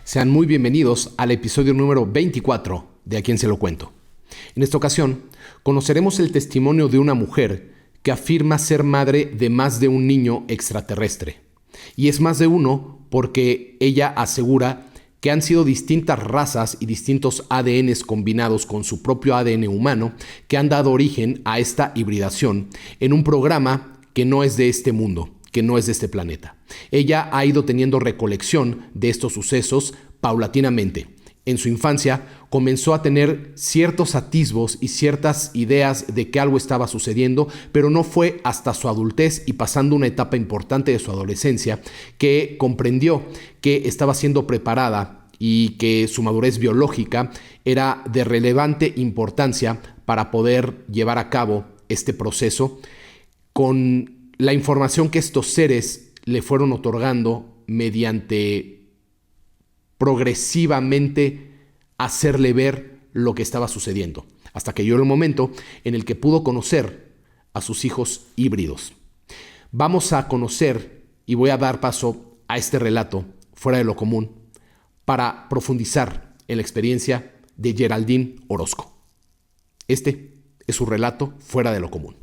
Sean muy bienvenidos al episodio número 24 de A Quién Se Lo Cuento. En esta ocasión, conoceremos el testimonio de una mujer que afirma ser madre de más de un niño extraterrestre. Y es más de uno porque ella asegura que han sido distintas razas y distintos ADNs combinados con su propio ADN humano que han dado origen a esta hibridación en un programa que no es de este mundo, que no es de este planeta. Ella ha ido teniendo recolección de estos sucesos paulatinamente. En su infancia comenzó a tener ciertos atisbos y ciertas ideas de que algo estaba sucediendo, pero no fue hasta su adultez y pasando una etapa importante de su adolescencia que comprendió que estaba siendo preparada y que su madurez biológica era de relevante importancia para poder llevar a cabo este proceso con la información que estos seres le fueron otorgando mediante progresivamente hacerle ver lo que estaba sucediendo, hasta que llegó el momento en el que pudo conocer a sus hijos híbridos. Vamos a conocer y voy a dar paso a este relato fuera de lo común para profundizar en la experiencia de Geraldine Orozco. Este es su relato fuera de lo común.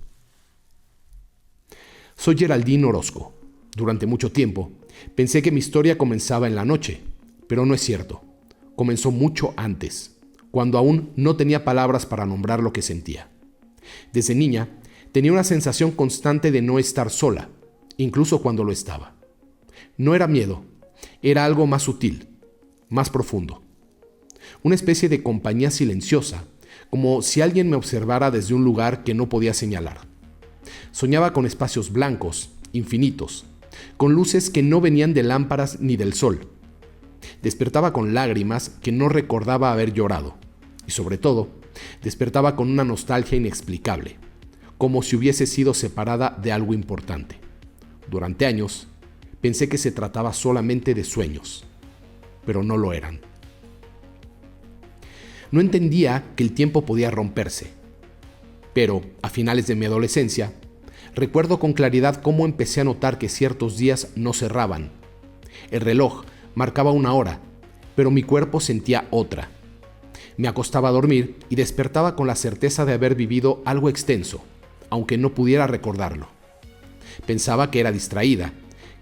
Soy Geraldine Orozco. Durante mucho tiempo pensé que mi historia comenzaba en la noche, pero no es cierto. Comenzó mucho antes, cuando aún no tenía palabras para nombrar lo que sentía. Desde niña tenía una sensación constante de no estar sola, incluso cuando lo estaba. No era miedo, era algo más sutil, más profundo. Una especie de compañía silenciosa, como si alguien me observara desde un lugar que no podía señalar. Soñaba con espacios blancos, infinitos, con luces que no venían de lámparas ni del sol. Despertaba con lágrimas que no recordaba haber llorado. Y sobre todo, despertaba con una nostalgia inexplicable, como si hubiese sido separada de algo importante. Durante años, pensé que se trataba solamente de sueños, pero no lo eran. No entendía que el tiempo podía romperse, pero a finales de mi adolescencia, recuerdo con claridad cómo empecé a notar que ciertos días no cerraban. El reloj marcaba una hora, pero mi cuerpo sentía otra. Me acostaba a dormir y despertaba con la certeza de haber vivido algo extenso, aunque no pudiera recordarlo. Pensaba que era distraída,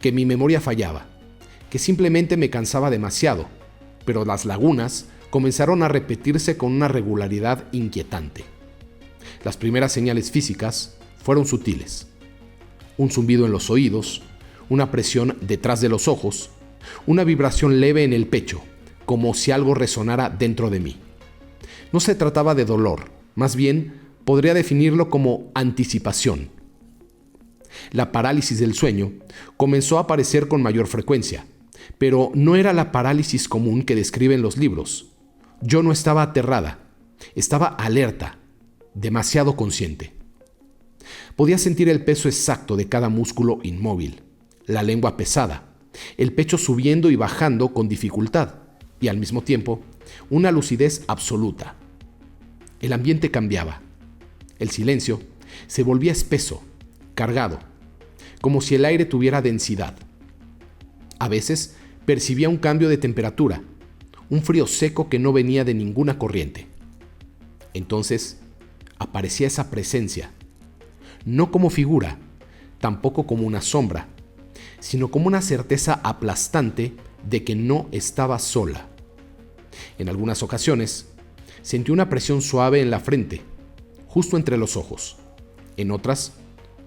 que mi memoria fallaba, que simplemente me cansaba demasiado, pero las lagunas comenzaron a repetirse con una regularidad inquietante. Las primeras señales físicas fueron sutiles. Un zumbido en los oídos, una presión detrás de los ojos, una vibración leve en el pecho, como si algo resonara dentro de mí. No se trataba de dolor, más bien podría definirlo como anticipación. La parálisis del sueño comenzó a aparecer con mayor frecuencia, pero no era la parálisis común que describen los libros. Yo no estaba aterrada, estaba alerta, demasiado consciente. Podía sentir el peso exacto de cada músculo inmóvil, la lengua pesada, el pecho subiendo y bajando con dificultad y al mismo tiempo una lucidez absoluta. El ambiente cambiaba. El silencio se volvía espeso, cargado, como si el aire tuviera densidad. A veces percibía un cambio de temperatura, un frío seco que no venía de ninguna corriente. Entonces aparecía esa presencia, no como figura, tampoco como una sombra, sino como una certeza aplastante de que no estaba sola. En algunas ocasiones, sentí una presión suave en la frente, justo entre los ojos. En otras,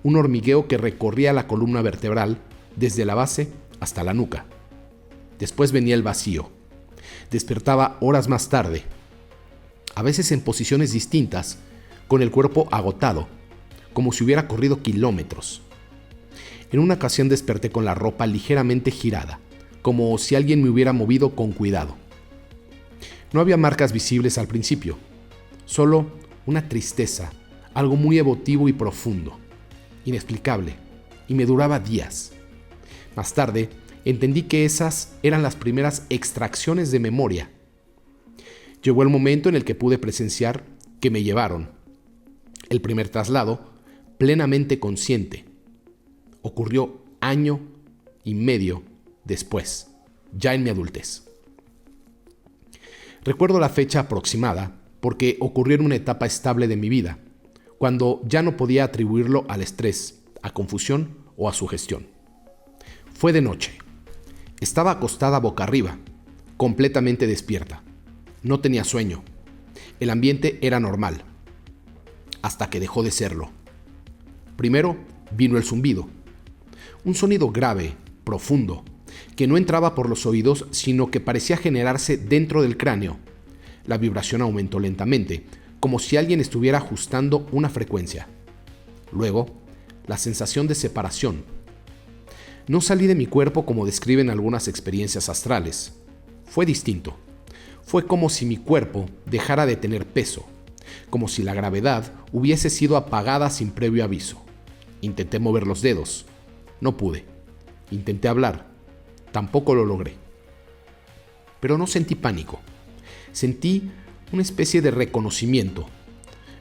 un hormigueo que recorría la columna vertebral desde la base hasta la nuca. Después venía el vacío. Despertaba horas más tarde, a veces en posiciones distintas, con el cuerpo agotado, como si hubiera corrido kilómetros. En una ocasión desperté con la ropa ligeramente girada, como si alguien me hubiera movido con cuidado. No había marcas visibles al principio, solo una tristeza, algo muy emotivo y profundo, inexplicable, y me duraba días. Más tarde, entendí que esas eran las primeras extracciones de memoria. Llegó el momento en el que pude presenciar que me llevaron. El primer traslado, plenamente consciente, ocurrió año y medio después, ya en mi adultez. Recuerdo la fecha aproximada porque ocurrió en una etapa estable de mi vida, cuando ya no podía atribuirlo al estrés, a confusión o a sugestión. Fue de noche. Estaba acostada boca arriba, completamente despierta. No tenía sueño. El ambiente era normal, hasta que dejó de serlo. Primero vino el zumbido, un sonido grave, profundo, que no entraba por los oídos, sino que parecía generarse dentro del cráneo. La vibración aumentó lentamente, como si alguien estuviera ajustando una frecuencia. Luego, la sensación de separación. No salí de mi cuerpo como describen algunas experiencias astrales. Fue distinto. Fue como si mi cuerpo dejara de tener peso, como si la gravedad hubiese sido apagada sin previo aviso. Intenté mover los dedos. No pude. Intenté hablar. Tampoco lo logré. Pero no sentí pánico. Sentí una especie de reconocimiento,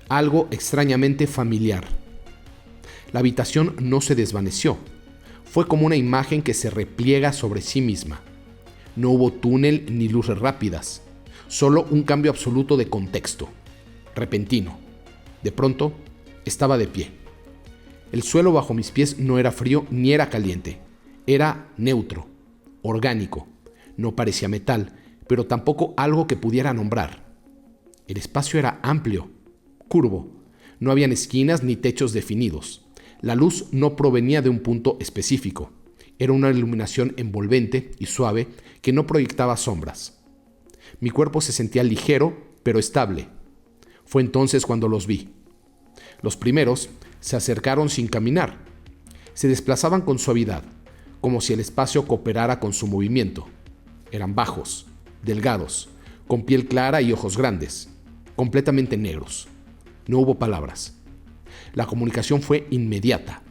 algo extrañamente familiar. La habitación no se desvaneció. Fue como una imagen que se repliega sobre sí misma. No hubo túnel ni luces rápidas, solo un cambio absoluto de contexto, repentino. De pronto, estaba de pie. El suelo bajo mis pies no era frío ni era caliente. Era neutro, orgánico. No parecía metal, pero tampoco algo que pudiera nombrar. El espacio era amplio, curvo. No habían esquinas ni techos definidos. La luz no provenía de un punto específico. Era una iluminación envolvente y suave que no proyectaba sombras. Mi cuerpo se sentía ligero, pero estable. Fue entonces cuando los vi. Los primeros se acercaron sin caminar. Se desplazaban con suavidad, como si el espacio cooperara con su movimiento. Eran bajos, delgados, con piel clara y ojos grandes, completamente negros. No hubo palabras. La comunicación fue inmediata.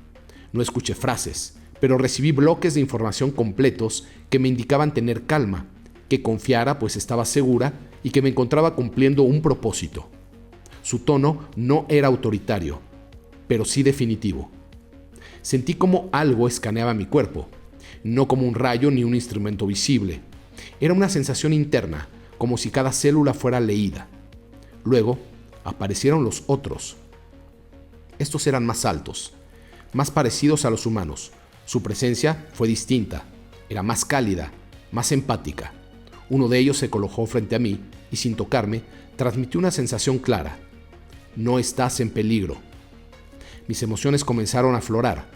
No escuché frases, pero recibí bloques de información completos que me indicaban tener calma, que confiara pues estaba segura y que me encontraba cumpliendo un propósito. Su tono no era autoritario, pero sí definitivo. Sentí como algo escaneaba mi cuerpo, no como un rayo ni un instrumento visible. Era una sensación interna, como si cada célula fuera leída. Luego aparecieron los otros. Estos eran más altos, más parecidos a los humanos. Su presencia fue distinta, era más cálida, más empática. Uno de ellos se colocó frente a mí y sin tocarme transmitió una sensación clara. No estás en peligro. Mis emociones comenzaron a aflorar,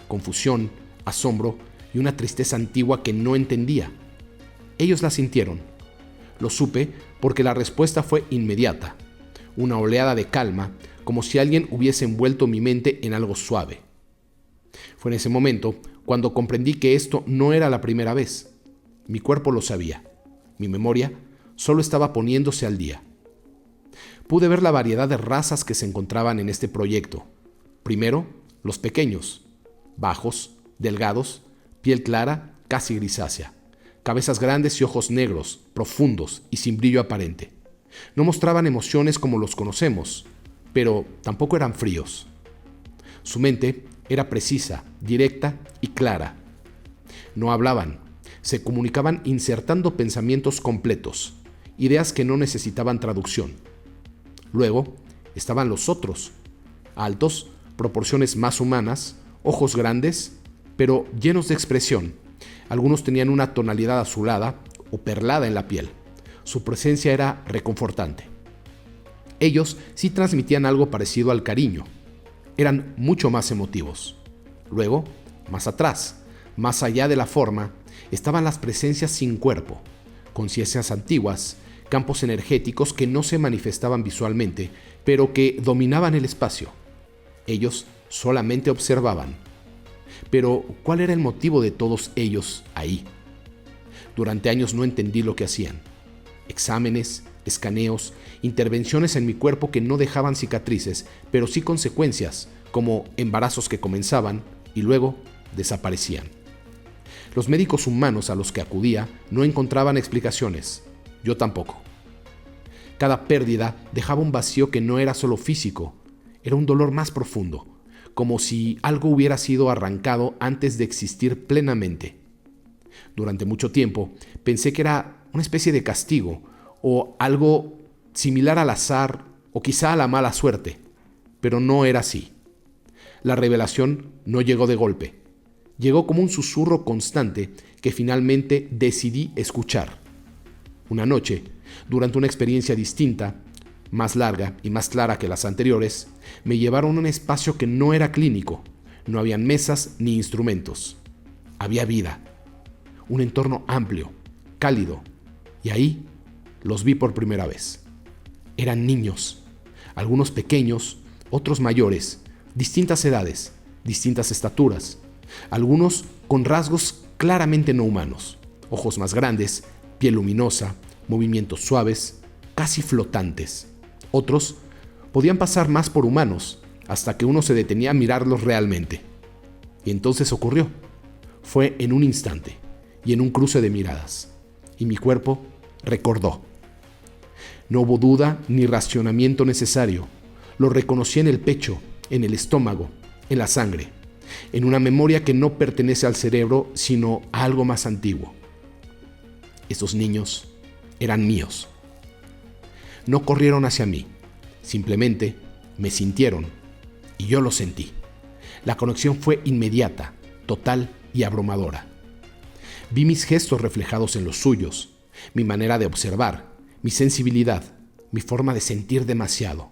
confusión, asombro y una tristeza antigua que no entendía. Ellos la sintieron. Lo supe porque la respuesta fue inmediata. Una oleada de calma, como si alguien hubiese envuelto mi mente en algo suave. Fue en ese momento cuando comprendí que esto no era la primera vez. Mi cuerpo lo sabía. Mi memoria solo estaba poniéndose al día. Pude ver la variedad de razas que se encontraban en este proyecto. Primero, los pequeños, bajos, delgados, piel clara, casi grisácea, cabezas grandes y ojos negros, profundos y sin brillo aparente. No mostraban emociones como los conocemos, pero tampoco eran fríos. Su mente era precisa, directa y clara. No hablaban, se comunicaban insertando pensamientos completos, ideas que no necesitaban traducción. Luego estaban los otros, altos, proporciones más humanas, ojos grandes, pero llenos de expresión. Algunos tenían una tonalidad azulada o perlada en la piel. Su presencia era reconfortante. Ellos sí transmitían algo parecido al cariño. Eran mucho más emotivos. Luego, más atrás, más allá de la forma, estaban las presencias sin cuerpo, conciencias antiguas, campos energéticos que no se manifestaban visualmente, pero que dominaban el espacio. Ellos solamente observaban. Pero, ¿cuál era el motivo de todos ellos ahí? Durante años no entendí lo que hacían. Exámenes, escaneos, intervenciones en mi cuerpo que no dejaban cicatrices, pero sí consecuencias, como embarazos que comenzaban y luego desaparecían. Los médicos humanos a los que acudía no encontraban explicaciones. Yo tampoco. Cada pérdida dejaba un vacío que no era solo físico, era un dolor más profundo, como si algo hubiera sido arrancado antes de existir plenamente. Durante mucho tiempo pensé que era una especie de castigo o algo similar al azar o quizá a la mala suerte, pero no era así. La revelación no llegó de golpe, llegó como un susurro constante que finalmente decidí escuchar. Una noche, durante una experiencia distinta, más larga y más clara que las anteriores, me llevaron a un espacio que no era clínico. No habían mesas ni instrumentos. Había vida, un entorno amplio, cálido, y ahí los vi por primera vez. Eran niños, algunos pequeños, otros mayores, distintas edades, distintas estaturas, algunos con rasgos claramente no humanos, ojos más grandes, piel luminosa, movimientos suaves, casi flotantes. Otros podían pasar más por humanos, hasta que uno se detenía a mirarlos realmente. Y entonces ocurrió. Fue en un instante y en un cruce de miradas. Y mi cuerpo recordó. No hubo duda ni racionamiento necesario. Lo reconocí en el pecho, en el estómago, en la sangre, en una memoria que no pertenece al cerebro, sino a algo más antiguo. Esos niños eran míos. No corrieron hacia mí, simplemente me sintieron y yo lo sentí. La conexión fue inmediata, total y abrumadora. Vi mis gestos reflejados en los suyos, mi manera de observar, mi sensibilidad, mi forma de sentir demasiado.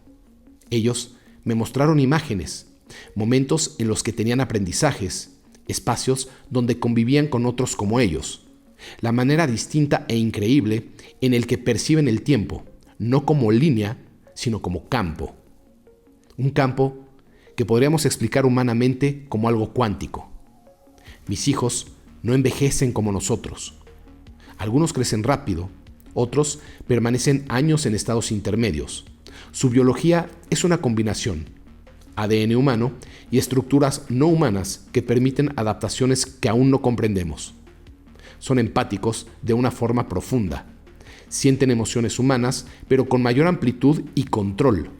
Ellos me mostraron imágenes, momentos en los que tenían aprendizajes, espacios donde convivían con otros como ellos, la manera distinta e increíble en el que perciben el tiempo, no como línea, sino como campo. Un campo que podríamos explicar humanamente como algo cuántico. Mis hijos no envejecen como nosotros. Algunos crecen rápido, otros permanecen años en estados intermedios. Su biología es una combinación, ADN humano y estructuras no humanas que permiten adaptaciones que aún no comprendemos. Son empáticos de una forma profunda. Sienten emociones humanas, pero con mayor amplitud y control.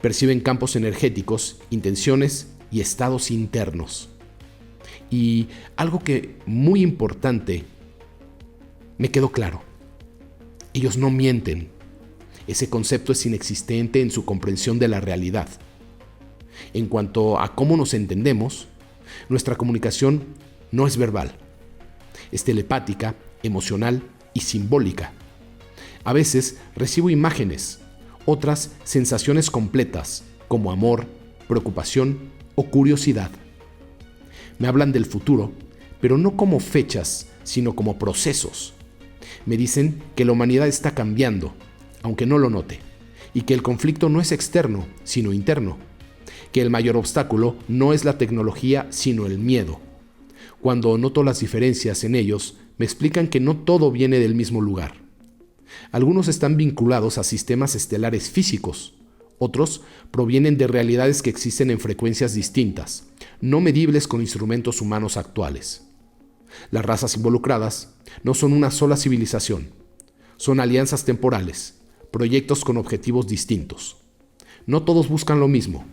Perciben campos energéticos, intenciones y estados internos. Y algo que muy importante me quedó claro. Ellos no mienten. Ese concepto es inexistente en su comprensión de la realidad. En cuanto a cómo nos entendemos, nuestra comunicación no es verbal. Es telepática, emocional y simbólica. A veces recibo imágenes, otras sensaciones completas, como amor, preocupación o curiosidad. Me hablan del futuro, pero no como fechas, sino como procesos. Me dicen que la humanidad está cambiando, aunque no lo note, y que el conflicto no es externo, sino interno, que el mayor obstáculo no es la tecnología, sino el miedo. Cuando noto las diferencias en ellos, me explican que no todo viene del mismo lugar. Algunos están vinculados a sistemas estelares físicos, otros provienen de realidades que existen en frecuencias distintas, no medibles con instrumentos humanos actuales. Las razas involucradas no son una sola civilización, son alianzas temporales, proyectos con objetivos distintos. No todos buscan lo mismo.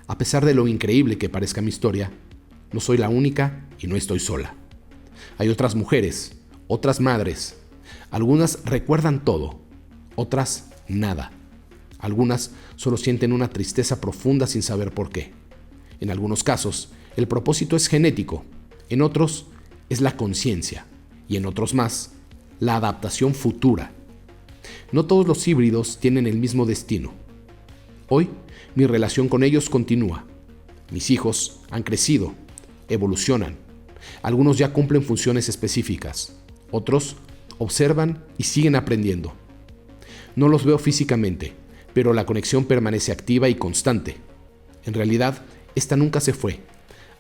A pesar de lo increíble que parezca mi historia, no soy la única y no estoy sola. Hay otras mujeres, otras madres. Algunas recuerdan todo, otras nada. Algunas solo sienten una tristeza profunda sin saber por qué. En algunos casos, el propósito es genético, en otros es la conciencia y en otros más, la adaptación futura. No todos los híbridos tienen el mismo destino. Hoy, mi relación con ellos continúa. Mis hijos han crecido, evolucionan. Algunos ya cumplen funciones específicas, otros observan y siguen aprendiendo. No los veo físicamente, pero la conexión permanece activa y constante. En realidad, esta nunca se fue.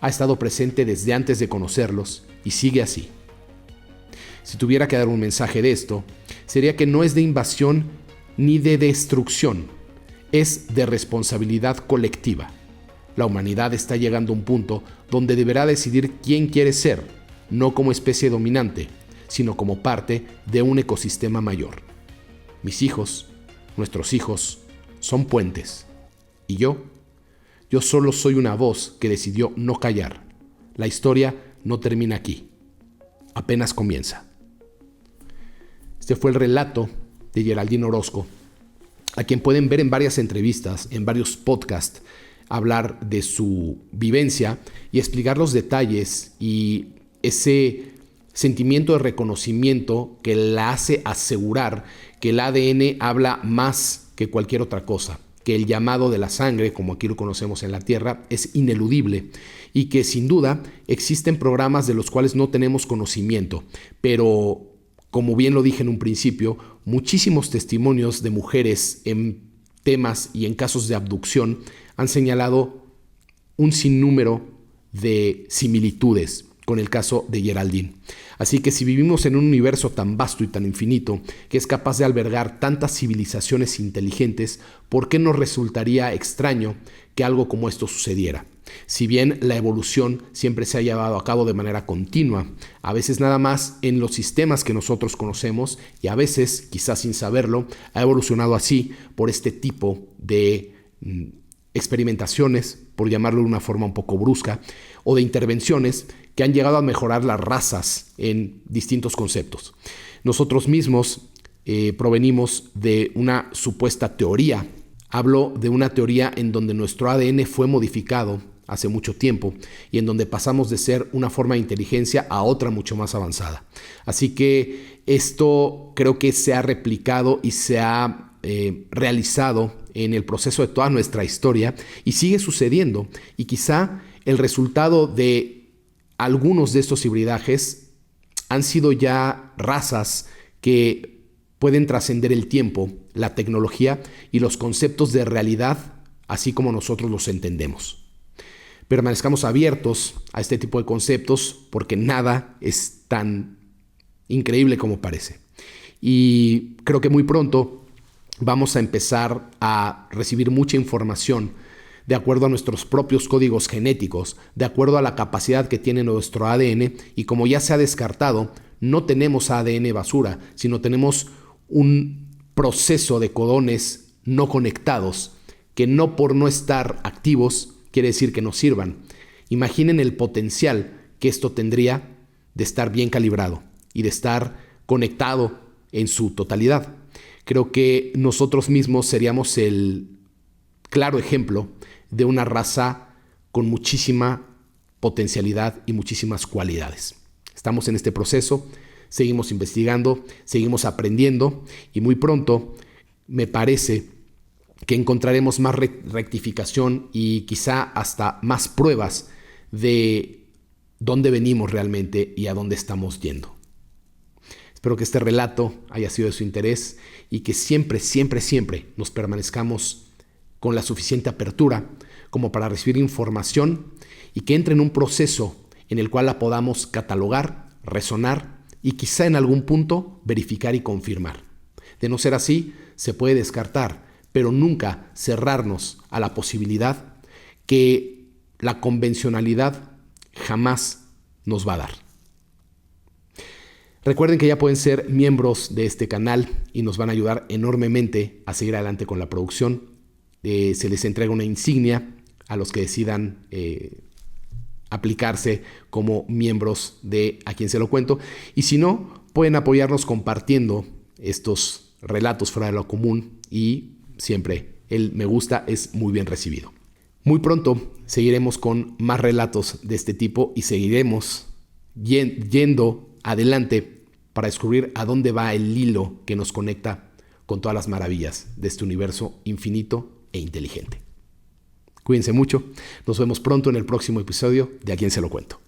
Ha estado presente desde antes de conocerlos y sigue así. Si tuviera que dar un mensaje de esto, sería que no es de invasión ni de destrucción, es de responsabilidad colectiva. La humanidad está llegando a un punto donde deberá decidir quién quiere ser, no como especie dominante, sino como parte de un ecosistema mayor. Mis hijos, nuestros hijos, son puentes. Y yo solo soy una voz que decidió no callar. La historia no termina aquí. Apenas comienza. Este fue el relato de Geraldine Orozco, a quien pueden ver en varias entrevistas, en varios podcasts, hablar de su vivencia y explicar los detalles y ese sentimiento de reconocimiento que la hace asegurar que el ADN habla más que cualquier otra cosa, que el llamado de la sangre, como aquí lo conocemos en la Tierra, es ineludible y que sin duda existen programas de los cuales no tenemos conocimiento, pero como bien lo dije en un principio, muchísimos testimonios de mujeres en temas y en casos de abducción han señalado un sinnúmero de similitudes con el caso de Geraldine. Así que si vivimos en un universo tan vasto y tan infinito que es capaz de albergar tantas civilizaciones inteligentes, ¿por qué nos resultaría extraño que algo como esto sucediera? Si bien la evolución siempre se ha llevado a cabo de manera continua, a veces nada más en los sistemas que nosotros conocemos y a veces, quizás sin saberlo, ha evolucionado así por este tipo de experimentaciones, por llamarlo de una forma un poco brusca, o de intervenciones que han llegado a mejorar las razas en distintos conceptos. Nosotros mismos provenimos de una supuesta teoría. Hablo de una teoría en donde nuestro ADN fue modificado hace mucho tiempo y en donde pasamos de ser una forma de inteligencia a otra mucho más avanzada. Así que esto creo que se ha replicado y se ha realizado en el proceso de toda nuestra historia y sigue sucediendo. Y quizá el resultado de algunos de estos hibridajes han sido ya razas que pueden trascender el tiempo, la tecnología y los conceptos de realidad, así como nosotros los entendemos. Permanezcamos abiertos a este tipo de conceptos porque nada es tan increíble como parece. Y creo que muy pronto vamos a empezar a recibir mucha información de acuerdo a nuestros propios códigos genéticos, de acuerdo a la capacidad que tiene nuestro ADN y como ya se ha descartado, no tenemos ADN basura, sino tenemos un proceso de codones no conectados que no por no estar activos quiere decir que no sirvan. Imaginen el potencial que esto tendría de estar bien calibrado y de estar conectado en su totalidad. Creo que nosotros mismos seríamos el claro ejemplo de una raza con muchísima potencialidad y muchísimas cualidades. Estamos en este proceso, seguimos investigando, seguimos aprendiendo y muy pronto me parece que encontraremos más rectificación y quizá hasta más pruebas de dónde venimos realmente y a dónde estamos yendo. Espero que este relato haya sido de su interés y que siempre, siempre, siempre nos permanezcamos con la suficiente apertura como para recibir información y que entre en un proceso en el cual la podamos catalogar, resonar y quizá en algún punto verificar y confirmar. De no ser así, se puede descartar, pero nunca cerrarnos a la posibilidad que la convencionalidad jamás nos va a dar. Recuerden que ya pueden ser miembros de este canal y nos van a ayudar enormemente a seguir adelante con la producción. Se les entrega una insignia a los que decidan aplicarse como miembros de A Quien Se Lo Cuento. Y si no, pueden apoyarnos compartiendo estos relatos fuera de lo común y siempre el me gusta es muy bien recibido. Muy pronto seguiremos con más relatos de este tipo y seguiremos yendo adelante para descubrir a dónde va el hilo que nos conecta con todas las maravillas de este universo infinito e inteligente. Cuídense mucho, nos vemos pronto en el próximo episodio de A Quien Se Lo Cuento.